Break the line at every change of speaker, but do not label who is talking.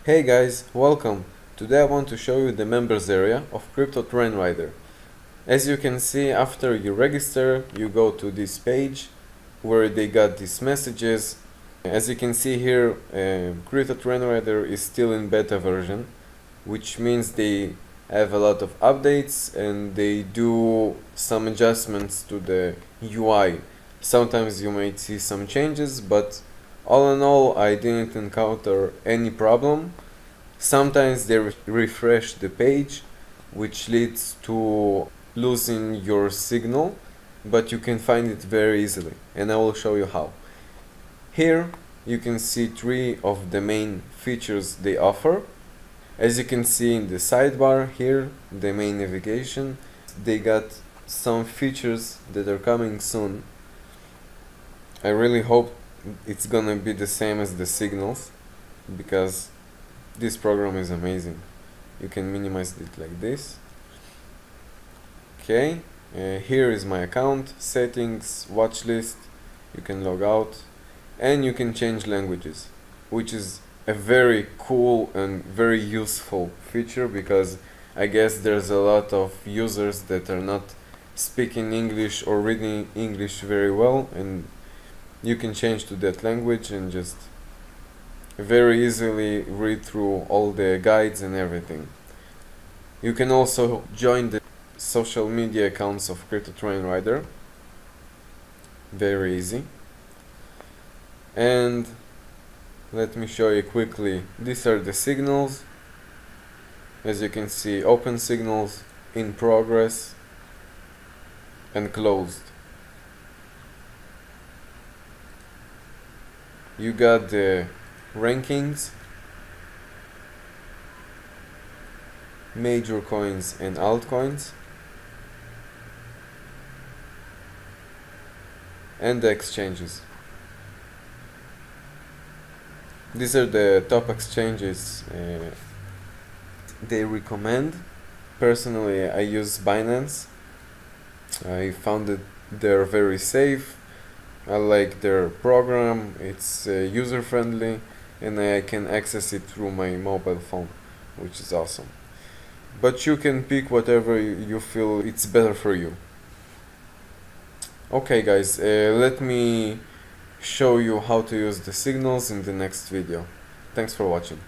Hey guys, welcome! Today I want to show you the members area of Crypto Train Rider. As you can see, after you register, you go to this page where they got these messages. As you can see here, Crypto Train Rider is still in beta version, which means they have a lot of updates and they do some adjustments to the UI. Sometimes you might see some changes, but all in all, I didn't encounter any problem. Sometimes they refresh the page, which leads to losing your signal, but you can find it very easily, and I will show you how. Here you can see three of the main features they offer. As you can see in the sidebar here, the main navigation, they got some features that are coming soon. I really hope it's gonna be the same as the signals, because this program is amazing. You can minimize it like this. Okay, here is my account, settings, watch list. You can log out and you can change languages, which is a very cool and very useful feature, because I guess there's a lot of users that are not speaking English or reading English very well, and you can change to that language and just very easily read through all the guides and everything. You can also join the social media accounts of Crypto Train Rider. Very easy. And let me show you quickly. These are the signals. As you can see, open signals, in progress, and closed. You got the rankings, major coins and altcoins, and the exchanges. These are the top exchanges they recommend. Personally, I use Binance. I found that they're very safe. I like their program, it's user friendly, and I can access it through my mobile phone, which is awesome. But you can pick whatever you feel it's better for you. Okay guys, let me show you how to use the signals in the next video. Thanks for watching.